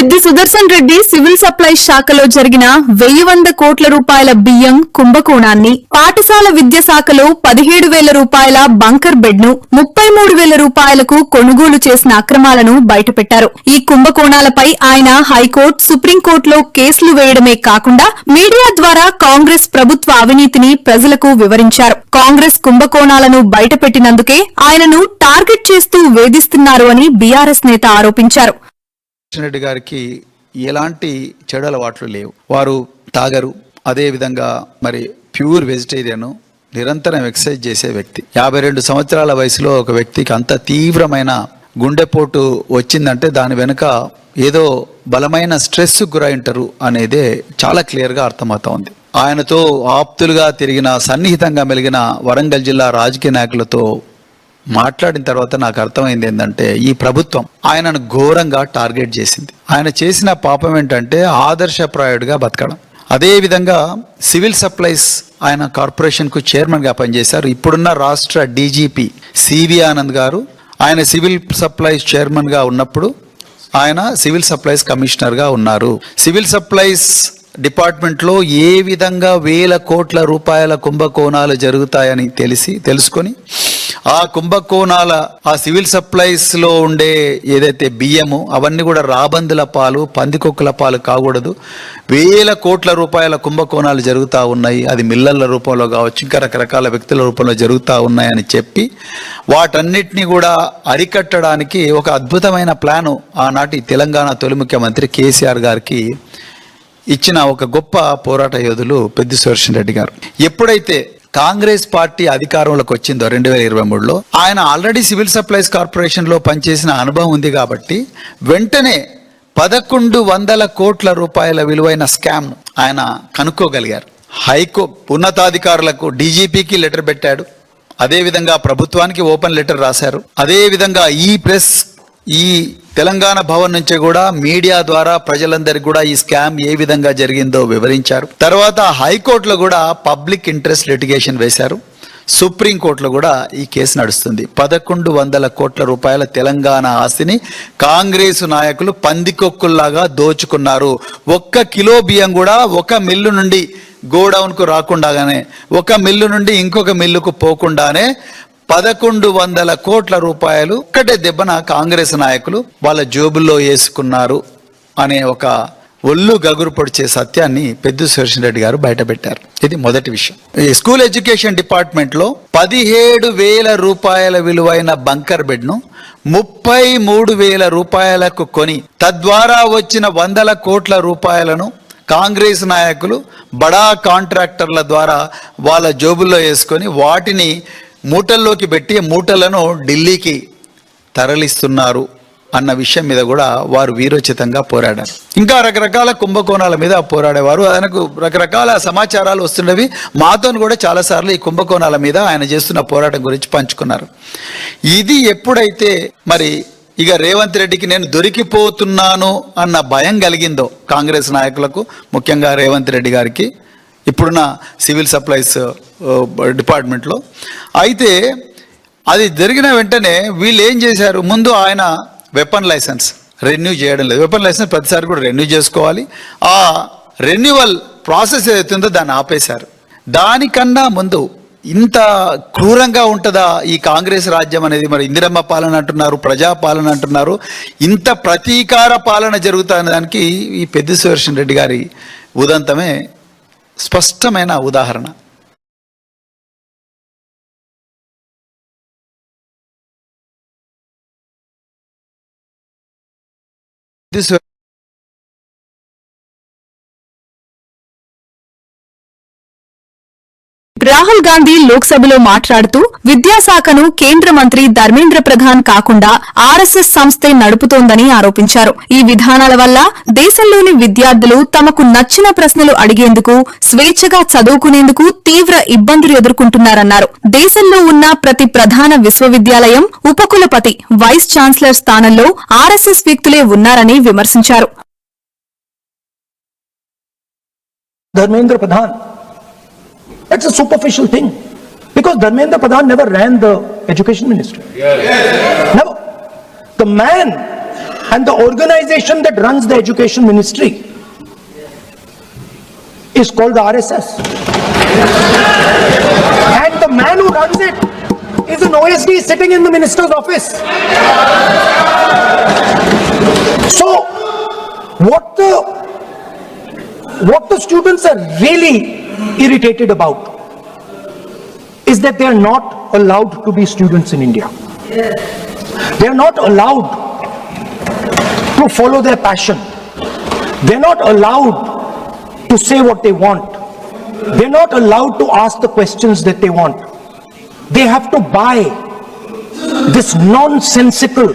Peddi Sudarshan Reddy civil supplies శాఖలో జరిగిన 1,100 కోట్ల రూపాయల బియ్యం కుంభకోణాన్ని, పాఠశాల విద్య శాఖలో 17,000 రూపాయల బంకర్ బెడ్ ను 33,000 రూపాయలకు కొనుగోలు చేసిన అక్రమాలను బయటపెట్టారు. ఈ కుంభకోణాలపై ఆయన హైకోర్టు, సుప్రీంకోర్టులో కేసులు వేయడమే కాకుండా మీడియా ద్వారా కాంగ్రెస్ ప్రభుత్వ అవినీతిని ప్రజలకు వివరించారు. కాంగ్రెస్ కుంభకోణాలను బయటపెట్టినందుకే ఆయనను టార్గెట్ చేస్తూ వేధిస్తున్నారు అని బీఆర్ఎస్ నేత ఆరోపించారు. రెడ్డి గారికి ఎలాంటి చెడు అలవాట్లు లేవు. వారు తాగరు, అదే విధంగా మరి ప్యూర్ వెజిటేరియన్, నిరంతరం ఎక్సర్సైజ్ చేసే వ్యక్తి. 52 సంవత్సరాల వయసులో ఒక వ్యక్తికి అంత తీవ్రమైన గుండెపోటు వచ్చిందంటే దాని వెనుక ఏదో బలమైన స్ట్రెస్ గురైంటారు అనేదే చాలా క్లియర్గా అర్థమవుతోంది. ఆయనతో ఆప్తులుగా తిరిగిన, సన్నిహితంగా మెలిగిన వరంగల్ జిల్లా రాజకీయ నాయకులతో మాట్లాడిన తర్వాత నాకు అర్థమైంది ఏంటంటే ఈ ప్రభుత్వం ఆయనను ఘోరంగా టార్గెట్ చేసింది. ఆయన చేసిన పాపం ఏంటంటే ఆదర్శప్రాయుడిగా బతకడం. అదేవిధంగా సివిల్ సప్లైస్ ఆయన కార్పొరేషన్కు చైర్మన్గా పనిచేశారు. ఇప్పుడున్న రాష్ట్ర డీజీపీ సివి ఆనంద్ గారు ఆయన సివిల్ సప్లైస్ చైర్మన్గా ఉన్నప్పుడు ఆయన సివిల్ సప్లైస్ కమిషనర్గా ఉన్నారు. సివిల్ సప్లైస్ డిపార్ట్మెంట్లో ఏ విధంగా 1,000 కోట్ల రూపాయల కుంభకోణాలు జరుగుతాయని తెలుసుకొని ఆ కుంభకోణాల, ఆ సివిల్ సప్లైస్ లో ఉండే ఏదైతే బియ్యము అవన్నీ కూడా రాబందుల పాలు, పందికొక్కుల పాలు కాకూడదు. 1,000 కోట్ల రూపాయల కుంభకోణాలు జరుగుతూ ఉన్నాయి. అది మిల్లర్ల రూపంలో కావచ్చు, ఇంకా రకరకాల వ్యక్తుల రూపంలో జరుగుతూ ఉన్నాయని చెప్పి వాటన్నిటినీ కూడా అరికట్టడానికి ఒక అద్భుతమైన ప్లాను ఆనాటి తెలంగాణ తొలి ముఖ్యమంత్రి కేసీఆర్ గారికి ఇచ్చిన ఒక గొప్ప పోరాట యోధులు పెద్ది సుదర్శన్ రెడ్డి గారు. ఎప్పుడైతే కాంగ్రెస్ పార్టీ అధికారంలోకి వచ్చిందో 2023లో ఆయన ఆల్రెడీ సివిల్ సప్లైస్ కార్పొరేషన్ లో పనిచేసిన అనుభవం ఉంది కాబట్టి వెంటనే 1,100 కోట్ల రూపాయల విలువైన స్కామ్ ఆయన కనుక్కోగలిగారు. ఉన్నతాధికారులకు, డీజీపీకి లెటర్ పెట్టాడు. అదేవిధంగా ప్రభుత్వానికి ఓపెన్ లెటర్ రాశారు. అదేవిధంగా ఈ తెలంగాణ భవన్ నుంచి కూడా మీడియా ద్వారా ప్రజలందరికీ కూడా ఈ స్కామ్ ఏ విధంగా జరిగిందో వివరించారు. తర్వాత హైకోర్టులో కూడా పబ్లిక్ ఇంట్రెస్ట్ లిటిగేషన్ వేశారు. సుప్రీంకోర్టులో కూడా ఈ కేసు నడుస్తుంది. 1,100 కోట్ల రూపాయల తెలంగాణ ఆస్తిని కాంగ్రెస్ నాయకులు పందికొక్కుల్లాగా దోచుకున్నారు. 1 కిలో బియ్యం కూడా ఒక మిల్లు నుండి గోడౌన్కు రాకుండానే, ఒక మిల్లు నుండి ఇంకొక మిల్లుకు పోకుండానే 1,100 కోట్ల రూపాయలు ఒక్కటే దెబ్బన కాంగ్రెస్ నాయకులు వాళ్ళ జోబుల్లో వేసుకున్నారు అనే ఒక ఒళ్ళు గగురు పొడిచే సత్యాన్ని పెద్ది సుదర్శన్ రెడ్డి గారు బయటపెట్టారు. ఇది మొదటి విషయం. ఈ స్కూల్ ఎడ్యుకేషన్ డిపార్ట్మెంట్ లో 17,000 రూపాయల విలువైన బంకర్ బెడ్ ను 33,000 రూపాయలకు కొని తద్వారా వచ్చిన 100 కోట్ల రూపాయలను కాంగ్రెస్ నాయకులు బడా కాంట్రాక్టర్ల ద్వారా వాళ్ళ జోబుల్లో వేసుకొని వాటిని మూటల్లోకి పెట్టి మూటలను ఢిల్లీకి తరలిస్తున్నారు అన్న విషయం మీద కూడా వారు వీరోచితంగా పోరాడారు. ఇంకా రకరకాల కుంభకోణాల మీద పోరాడేవారు. ఆయనకు రకరకాల సమాచారాలు వస్తున్నవి. మాతో కూడా చాలాసార్లు ఈ కుంభకోణాల మీద ఆయన చేస్తున్న పోరాటం గురించి పంచుకున్నారు. ఇది ఎప్పుడైతే మరి ఇక రేవంత్ రెడ్డికి నేను దొరికిపోతున్నాను అన్న భయం కలిగిందో కాంగ్రెస్ నాయకులకు, ముఖ్యంగా రేవంత్ రెడ్డి గారికి ఇప్పుడున్న సివిల్ సప్లైస్ డిపార్ట్మెంట్లో, అయితే అది జరిగిన వెంటనే వీళ్ళు ఏం చేశారు, ముందు ఆయన వెపన్ లైసెన్స్ రెన్యూ చేయడం లేదు. వెపన్ లైసెన్స్ ప్రతిసారి కూడా రెన్యూ చేసుకోవాలి. ఆ రెన్యువల్ ప్రాసెస్ ఏదైతుందో దాన్ని ఆపేశారు. దానికన్నా ముందు ఇంత క్రూరంగా ఉంటుందా ఈ కాంగ్రెస్ రాజ్యం అనేది? మరి ఇందిరమ్మ పాలన అంటున్నారు, ప్రజాపాలన అంటున్నారు, ఇంత ప్రతీకార పాలన జరుగుతున్న దానికి ఈ పెద్ది సుదర్శన్ రెడ్డి గారి ఉదంతమే స్పష్టమైన ఉదాహరణ. రాహుల్ గాంధీ లోక్సభలో మాట్లాడుతూ విద్యాశాఖను కేంద్ర మంత్రి ధర్మేంద్ర ప్రధాన్ కాకుండా ఆర్ఎస్ఎస్ సంస్థే నడుపుతోందని ఆరోపించారు. ఈ విధానాల వల్ల దేశంలోని విద్యార్థులు తమకు నచ్చిన ప్రశ్నలు అడిగేందుకు, స్వేచ్ఛగా చదువుకునేందుకు తీవ్ర ఇబ్బందులు ఎదుర్కొంటున్నారన్నారు. దేశంలో ఉన్న ప్రతి ప్రధాన విశ్వవిద్యాలయం ఉపకులపతి, వైస్ ఛాన్సలర్ స్థానంలో ఆర్ఎస్ఎస్ వ్యక్తులే ఉన్నారని విమర్శించారు. Dharmendra Pradhan, that's a superficial thing, because Dharmendra Pradhan never ran the education ministry. Never. The man And the organization that runs the education ministry is called the RSS. And the man who runs it is an OSD sitting in the minister's office. So, what the students are really irritated about is that they are not allowed to be students in India. They are not allowed to follow their passion. They are not allowed to say what they want. They are not allowed to ask the questions that they want. They have to buy this nonsensical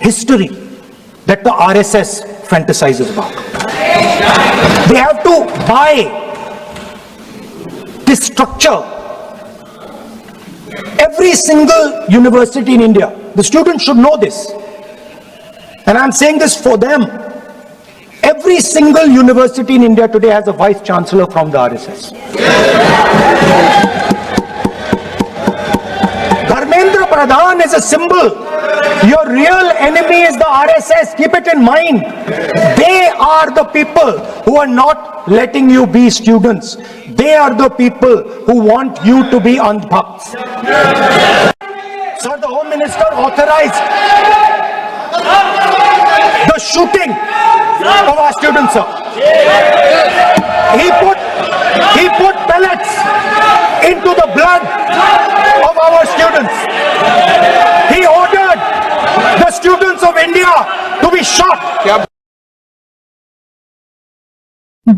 history that the RSS fantasizes about. They have to buy this structure. Every single university in India, the students should know this, and I'm saying this for them. Every single university in India today has a vice chancellor from the RSS. Dharmendra Pradhan is a symbol. Your real enemy is the RSS. Keep it in mind. They are the people who are not letting you be students. They are the people who want you to be andhbhakts. Sir, the Home Minister authorized the shooting of our students, sir. He put pellets into the blood of our students. He ordered the students of India to be shot.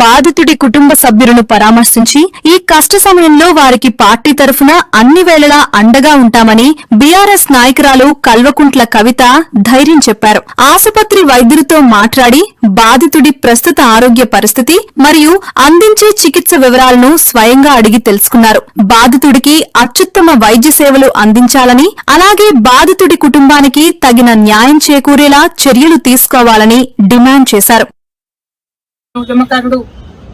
బాధితుడి కుటుంబ సభ్యులను పరామర్శించి ఈ కష్ట సమయంలో వారికి party తరఫున అన్ని వేళలా అండగా ఉంటామని బీఆర్ఎస్ నాయకురాలు కల్వకుంట్ల కవిత ధైర్యం చెప్పారు. ఆసుపత్రి వైద్యులతో మాట్లాడి బాధితుడి ప్రస్తుత ఆరోగ్య పరిస్థితి మరియు అందించే చికిత్స వివరాలను స్వయంగా అడిగి తెలుసుకున్నారు. బాధితుడికి అత్యుత్తమ వైద్య సేవలు అందించాలని, అలాగే బాధితుడి కుటుంబానికి తగిన న్యాయం చేకూరేలా చర్యలు తీసుకోవాలని డిమాండ్ చేశారు. ఉద్యమకారుడు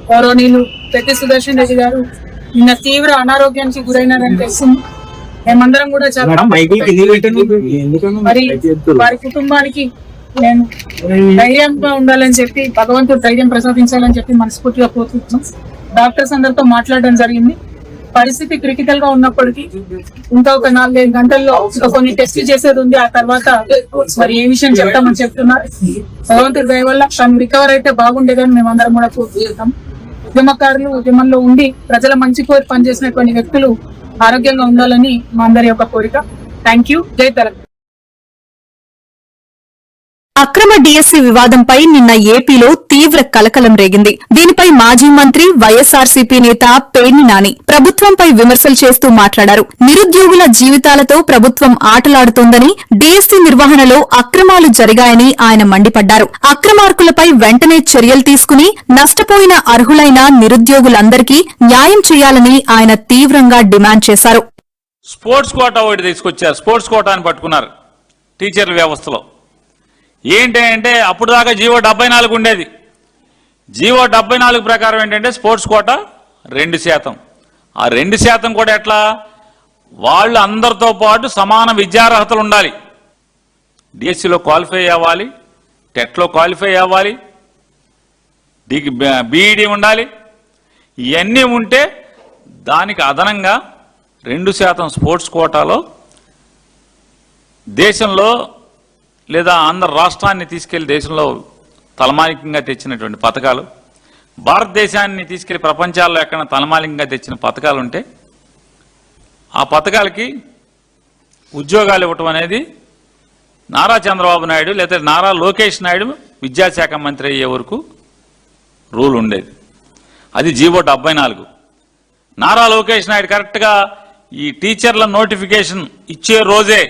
గౌరవనీయులు పెద్ది సుదర్శన్ రెడ్డి గారు నిన్న తీవ్ర అనారోగ్యానికి గురైనారని తెలిసింది. మేమందరం కూడా చాలా మరి వారి కుటుంబానికి నేను ధైర్యంగా ఉండాలని చెప్పి, భగవంతుడు ధైర్యం ప్రసాదించాలని చెప్పి మనస్ఫూర్తిగా కోరుతున్నాం. డాక్టర్స్ అందరితో మాట్లాడడం జరిగింది. పరిస్థితి క్రిటికల్ గా ఉన్నప్పటికీ ఇంకా ఒక 4-5 గంటల్లో ఇంకా కొన్ని టెస్ట్ చేసేది ఉంది. ఆ తర్వాత మరి ఏ విషయం చెప్తామని చెప్తున్నారు. భగవంతుడి దయ వల్ల తను రికవర్ అయితే బాగుండేదని మేమందరం కూడా కోరుకుంటాం. ఉద్యమకారులు ఉద్యమంలో ఉండి ప్రజల మంచి కోరి పనిచేసినటువంటి వ్యక్తులు ఆరోగ్యంగా ఉండాలని మా అందరి యొక్క కోరిక. Thank you. జై తెలంగాణ. అక్రమ డీఎస్సీ వివాదంపై నిన్న ఏపీలో తీవ్ర కలకలం రేగింది. దీనిపై మాజీ మంత్రి వైఎస్ఆర్సీపీ నేత పేర్ని నాని ప్రభుత్వంపై విమర్శలు చేస్తూ మాట్లాడారు. నిరుద్యోగుల జీవితాలతో ప్రభుత్వం ఆటలాడుతోందని, డీఎస్సీ నిర్వహణలో అక్రమాలు జరిగాయని ఆయన మండిపడ్డారు. అక్రమార్కులపై వెంటనే చర్యలు తీసుకుని నష్టపోయిన అర్హులైన నిరుద్యోగులందరికీ న్యాయం చేయాలని ఆయన తీవ్రంగా డిమాండ్ చేశారు. స్పోర్ట్స్ కోటా ఒకటి తీసుకొచ్చారు. స్పోర్ట్స్ కోటా అని పట్టుకున్నారు టీచర్ల వ్యవస్థలో. ఏంటంటే అప్పుడు దాకా జీవో 74 ఉండేది. జీవో 74 ప్రకారం ఏంటంటే స్పోర్ట్స్ కోటా 2%. ఆ 2% కూడా ఎట్లా, వాళ్ళు అందరితో పాటు సమాన విద్యార్హతలు ఉండాలి. డిఎస్సిలో క్వాలిఫై అవ్వాలి, టెట్లో క్వాలిఫై అవ్వాలి, బీఈడీ ఉండాలి. ఇవన్నీ ఉంటే దానికి అదనంగా 2% స్పోర్ట్స్ కోటాలో దేశంలో లేదా ఆంధ్ర రాష్ట్రాన్ని తీసుకెళ్లి దేశంలో తలమానికంగా తెచ్చినటువంటి పథకాలు, భారతదేశాన్ని తీసుకెళ్లి ప్రపంచాల్లో ఎక్కడ తలమానికంగా తెచ్చిన పథకాలు ఉంటే ఆ పథకాలకి ఉద్యోగాలు ఇవ్వటం అనేది నారా చంద్రబాబు నాయుడు లేదా నారా లోకేష్ నాయుడు విద్యాశాఖ మంత్రి అయ్యే వరకు రూల్ ఉండేది. అది జీవో 74. నారా లోకేష్ నాయుడు కరెక్ట్గా ఈ టీచర్ల నోటిఫికేషన్ ఇచ్చే రోజే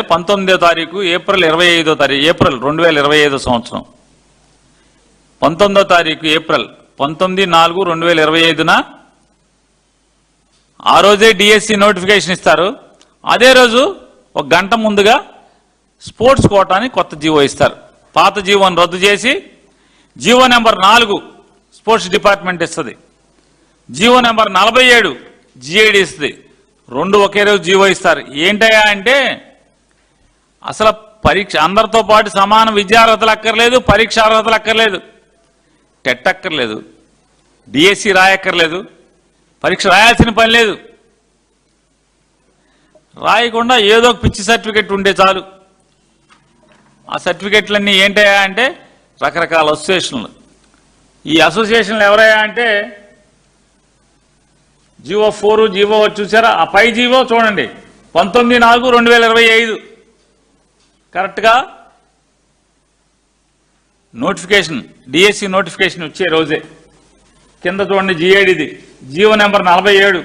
19వ తారీఖు ఏప్రిల్ 2025 సంవత్సరం 19వ తారీఖు ఏప్రిల్ 19/4/2025న ఆ రోజే డిఎస్సి నోటిఫికేషన్ ఇస్తారు. అదే రోజు ఒక గంట ముందుగా స్పోర్ట్స్ కోటాని కొత్త జీవో ఇస్తారు. పాత జీవోని రద్దు చేసి జీవో నెంబర్ 4 స్పోర్ట్స్ డిపార్ట్మెంట్ ఇస్తుంది, జీవో నెంబర్ 47 జిఐడి ఇస్తుంది. 2 ఒకే రోజు జీవో ఇస్తారు. ఏంటయ్యా అంటే అసలు పరీక్ష అందరితో పాటు సమాన విద్యార్హతలు అక్కర్లేదు, పరీక్ష అర్హతలు అక్కర్లేదు, టెట్ అక్కర్లేదు, డిఎస్సి రాయక్కర్లేదు, పరీక్ష రాయాల్సిన పని లేదు. రాయకుండా ఏదో ఒక పిచ్చి సర్టిఫికెట్ ఉంటే చాలు. ఆ సర్టిఫికెట్లన్నీ ఏంటయ్యా అంటే రకరకాల అసోసియేషన్లు. ఈ అసోసియేషన్లు ఎవరయ్యా అంటే జీవో 4 జీవో చూసారా, ఆ పై జీవో చూడండి 19/4/2025 కరెక్ట్గా నోటిఫికేషన్ డిఎస్సి నోటిఫికేషన్ వచ్చే రోజే. కింద చూడండి జిఐడిది జీవో నెంబర్ 47.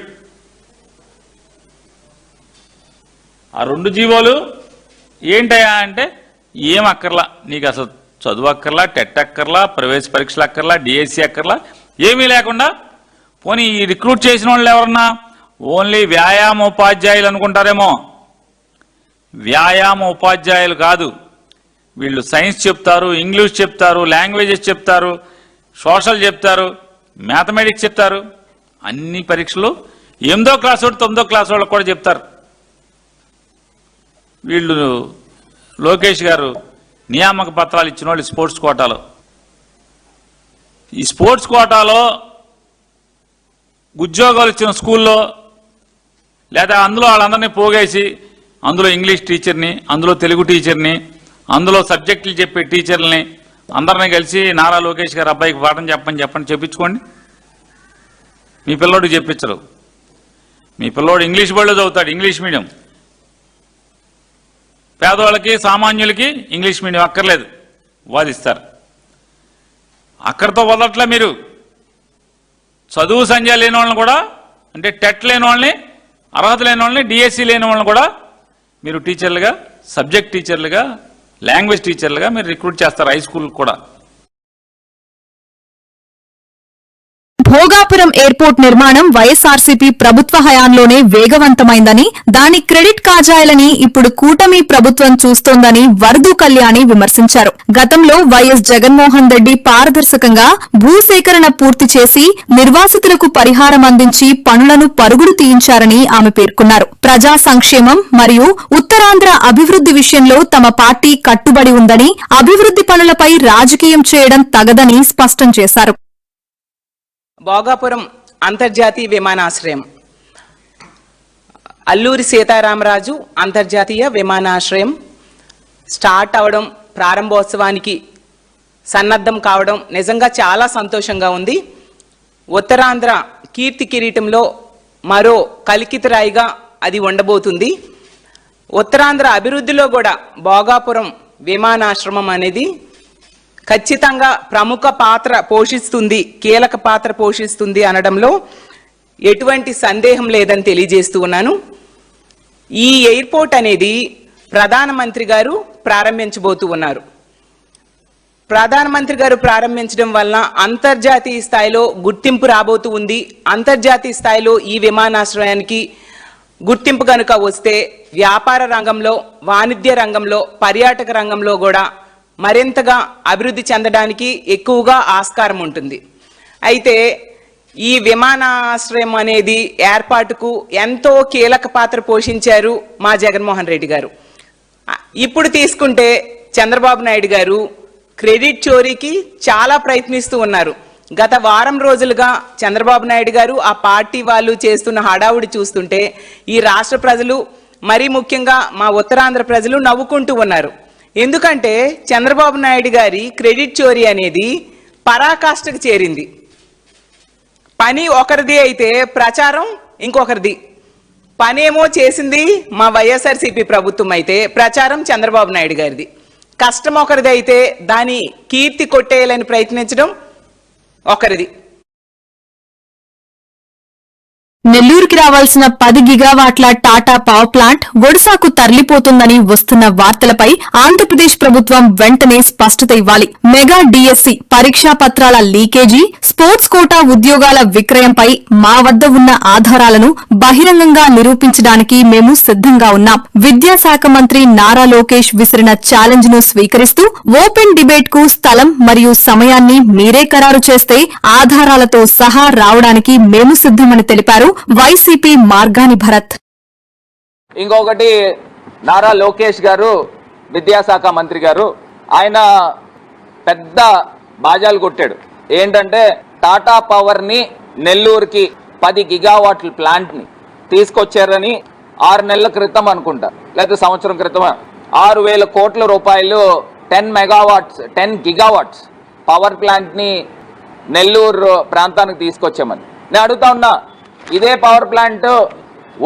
ఆ 2 జీవోలు ఏంటయ్యా అంటే ఏం అక్కర్లా, నీకు అసలు చదువు అక్కర్లా, టెట్ అక్కర్లా, ప్రవేశ పరీక్షలు అక్కర్లా, డిఎస్సి అక్కర్లా, ఏమీ లేకుండా పోనీ ఈ రిక్రూట్ చేసిన వాళ్ళు ఎవరన్నా ఓన్లీ వ్యాయామ ఉపాధ్యాయులు అనుకుంటారేమో. వ్యాయామ ఉపాధ్యాయులు కాదు వీళ్ళు. సైన్స్ చెప్తారు, ఇంగ్లీష్ చెప్తారు, లాంగ్వేజెస్ చెప్తారు, సోషల్ చెప్తారు, మ్యాథమెటిక్స్ చెప్తారు. అన్ని పరీక్షలు 8వ క్లాస్ వాడు 9వ క్లాస్ వాళ్ళకి కూడా చెప్తారు. వీళ్ళు లోకేష్ గారు నియామక పత్రాలు ఇచ్చిన వాళ్ళు స్పోర్ట్స్ కోటాలో. ఈ స్పోర్ట్స్ కోటాలో ఉద్యోగాలు ఇచ్చిన స్కూల్లో లేదా అందులో వాళ్ళందరినీ పోగేసి అందులో ఇంగ్లీష్ టీచర్ని, అందులో తెలుగు టీచర్ని, అందులో సబ్జెక్టులు చెప్పే టీచర్లని అందరినీ కలిసి నారా లోకేష్ గారు అబ్బాయికి పాఠం చెప్పండి చెప్పించుకోండి. మీ పిల్లోడికి చెప్పించరు. మీ పిల్లోడు ఇంగ్లీష్ బడిలో చదువుతాడు, ఇంగ్లీష్ మీడియం. పేదవాళ్ళకి సామాన్యులకి ఇంగ్లీష్ మీడియం అక్కర్లేదు వాదిస్తారు. అక్కడితో వదలట్లే మీరు. చదువు సంధ్య లేని వాళ్ళని కూడా, అంటే టెట్ లేని వాళ్ళని, అర్హత లేని వాళ్ళని, డిఎస్సి లేని వాళ్ళని కూడా మీరు టీచర్లుగా, సబ్జెక్ట్ టీచర్లుగా, లాంగ్వేజ్ టీచర్లుగా మీరు రిక్రూట్ చేస్తారు హై స్కూల్ కూడా. భోగాపురం ఎయిర్పోర్ట్ నిర్మాణం వైఎస్ఆర్సీపీ ప్రభుత్వ హయాంలోనే వేగవంతమైందని, దాని క్రెడిట్ కాజాయాలని ఇప్పుడు కూటమి ప్రభుత్వం చూస్తోందని వరదు కళ్యాణి విమర్శించారు. గతంలో వైఎస్ జగన్మోహన్ రెడ్డి పారదర్శకంగా భూసేకరణ పూర్తి చేసి నిర్వాసితులకు పరిహారం అందించి పనులను పరుగులు తీయించారని ఆమె పేర్కొన్నారు. ప్రజా సంక్షేమం మరియు ఉత్తరాంధ్ర అభివృద్ది విషయంలో తమ పార్టీ కట్టుబడి ఉందని, అభివృద్ది పనులపై రాజకీయం చేయడం తగదని స్పష్టం చేశారు. భోగాపురం అంతర్జాతీయ విమానాశ్రయం, అల్లూరి సీతారామరాజు అంతర్జాతీయ విమానాశ్రయం స్టార్ట్ అవడం, ప్రారంభోత్సవానికి సన్నద్ధం కావడం నిజంగా చాలా సంతోషంగా ఉంది. ఉత్తరాంధ్ర కీర్తి కిరీటంలో మరో కలికితురాయిగా అది ఉండబోతుంది. ఉత్తరాంధ్ర అభివృద్ధిలో కూడా భోగాపురం విమానాశ్రమం అనేది ఖచ్చితంగా ప్రముఖ పాత్ర పోషిస్తుంది, కీలక పాత్ర పోషిస్తుంది అనడంలో ఎటువంటి సందేహం లేదని తెలియజేస్తూ ఉన్నాను. ఈ ఎయిర్పోర్ట్ అనేది ప్రధానమంత్రి గారు ప్రారంభించబోతూ ఉన్నారు. ప్రధానమంత్రి గారు ప్రారంభించడం వల్ల అంతర్జాతీయ స్థాయిలో గుర్తింపు రాబోతూ ఉంది. అంతర్జాతీయ స్థాయిలో ఈ విమానాశ్రయానికి గుర్తింపు కనుక వస్తే వ్యాపార రంగంలో, వాణిజ్య రంగంలో, పర్యాటక రంగంలో కూడా మరింతగా అభివృద్ధి చెందడానికి ఎక్కువగా ఆస్కారం ఉంటుంది. అయితే ఈ విమానాశ్రయం అనేది ఏర్పాటుకు ఎంతో కీలక పాత్ర పోషించారు మా జగన్మోహన్ రెడ్డి గారు. ఇప్పుడు తీసుకుంటే చంద్రబాబు నాయుడు గారు క్రెడిట్ చోరీకి చాలా ప్రయత్నిస్తూ ఉన్నారు. గత వారం రోజులుగా చంద్రబాబు నాయుడు గారు, ఆ పార్టీ వాళ్ళు చేస్తున్న హడావుడి చూస్తుంటే ఈ రాష్ట్ర ప్రజలు, మరీ ముఖ్యంగా మా ఉత్తరాంధ్ర ప్రజలు నవ్వుకుంటూ ఉన్నారు. ఎందుకంటే చంద్రబాబు నాయుడు గారి క్రెడిట్ చోరీ అనేది పరాకాష్ఠకు చేరింది. పని ఒకరిది అయితే ప్రచారం ఇంకొకరిది. పనేమో చేసింది మా వైఎస్ఆర్సీపీ ప్రభుత్వం అయితే ప్రచారం చంద్రబాబు నాయుడు గారిది. కష్టం ఒకరిది అయితే దాని కీర్తి కొట్టేయాలని ప్రయత్నించడం ఒకరిది. నెల్లూరుకి రావాల్సిన 10 గిగావాట్ల టాటా పవర్ ప్లాంట్ ఒడిశాకు తరలిపోతుందని వస్తున్న వార్తలపై ఆంధ్రప్రదేశ్ ప్రభుత్వం వెంటనే స్పష్టత ఇవ్వాలి. మెగా డిఎస్సి పరీక్షా పత్రాల లీకేజీ, స్పోర్ట్స్ కోటా ఉద్యోగాల విక్రయంపై మా వద్ద ఉన్న ఆధారాలను బహిరంగంగా నిరూపించడానికి మేము సిద్దంగా ఉన్నాం. విద్యాశాఖ మంత్రి నారా లోకేష్ విసిరిన ఛాలెంజ్ ను స్వీకరిస్తూ ఓపెన్ డిబేట్ కు స్థలం మరియు సమయాన్ని మీరే ఖరారు చేస్తే ఆధారాలతో సహా రావడానికి మేము సిద్దమని తెలిపారు వైసీపీ మార్గాని భరత్. ఇంకొకటి, నారా లోకేష్ గారు విద్యాశాఖ మంత్రి గారు, ఆయన పెద్ద బాజాలు కొట్టాడు. ఏంటంటే టాటా పవర్ని నెల్లూరుకి 10 గిగావాట్ల ప్లాంట్ని తీసుకొచ్చారని 6 నెలల క్రితం అనుకుంటా, లేకపోతే సంవత్సరం క్రితం 6,000 కోట్ల రూపాయలు 10 గిగావాట్స్ పవర్ ప్లాంట్ని నెల్లూరు ప్రాంతానికి తీసుకొచ్చామని. నేను అడుగుతా ఉన్నా, ఇదే పవర్ ప్లాంట్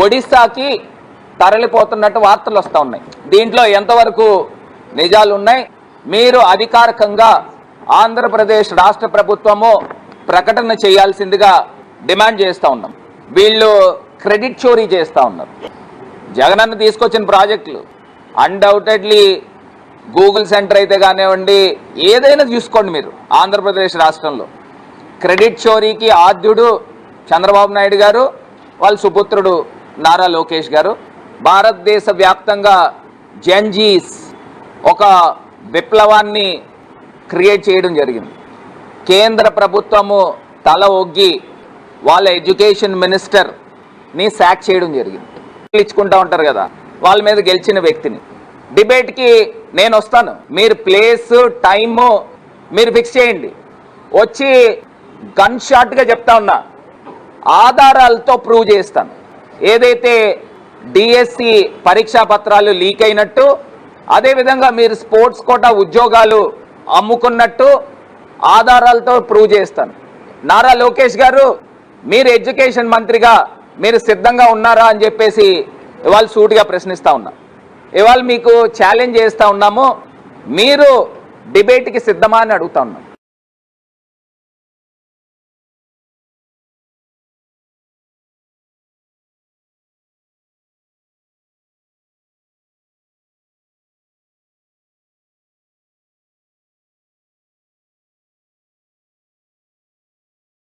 ఒడిస్సాకి తరలిపోతున్నట్టు వార్తలు వస్తూ ఉన్నాయి. దీంట్లో ఎంతవరకు నిజాలు ఉన్నాయి? మీరు అధికారికంగా ఆంధ్రప్రదేశ్ రాష్ట్ర ప్రభుత్వము ప్రకటన చేయాల్సిందిగా డిమాండ్ చేస్తూ ఉన్నాం. వీళ్ళు క్రెడిట్ చోరీ చేస్తూ ఉన్నారు. జగనన్న తీసుకొచ్చిన ప్రాజెక్టులు అన్డౌటెడ్లీ గూగుల్ సెంటర్ అయితే కానివ్వండి, ఏదైనా చూసుకోండి మీరు ఆంధ్రప్రదేశ్ రాష్ట్రంలో క్రెడిట్ చోరీకి ఆద్యుడు చంద్రబాబు నాయుడు గారు, వాళ్ళ సుపుత్రుడు నారా లోకేష్ గారు. భారతదేశ వ్యాప్తంగా జెన్జీస్ ఒక విప్లవాన్ని క్రియేట్ చేయడం జరిగింది. కేంద్ర ప్రభుత్వము తల ఒగ్గి వాళ్ళ ఎడ్యుకేషన్ మినిస్టర్ని సాక్ చేయడం జరిగింది. ఇచ్చుకుంటా ఉంటారు కదా, వాళ్ళ మీద గెలిచిన వ్యక్తిని. డిబేట్కి నేను వస్తాను, మీరు ప్లేస్ టైము మీరు ఫిక్స్ చేయండి. వచ్చి గన్ షాట్గా చెప్తా ఉన్నా, ఆధారాలతో ప్రూవ్ చేస్తాను. ఏదైతే డిఎస్సి పరీక్షా పత్రాలు లీక్ అయినట్టు, అదేవిధంగా మీరు స్పోర్ట్స్ కోటా ఉద్యోగాలు అమ్ముకున్నట్టు ఆధారాలతో ప్రూవ్ చేస్తాను. నారా లోకేష్ గారు, మీరు ఎడ్యుకేషన్ మంత్రిగా మీరు సిద్ధంగా ఉన్నారా అని చెప్పేసి ఇవాళ సూటిగా ప్రశ్నిస్తా ఉన్నా. ఇవాళ మీకు ఛాలెంజ్ చేస్తూ ఉన్నాము, మీరు డిబేట్కి సిద్ధమా అని అడుగుతా ఉన్నాం.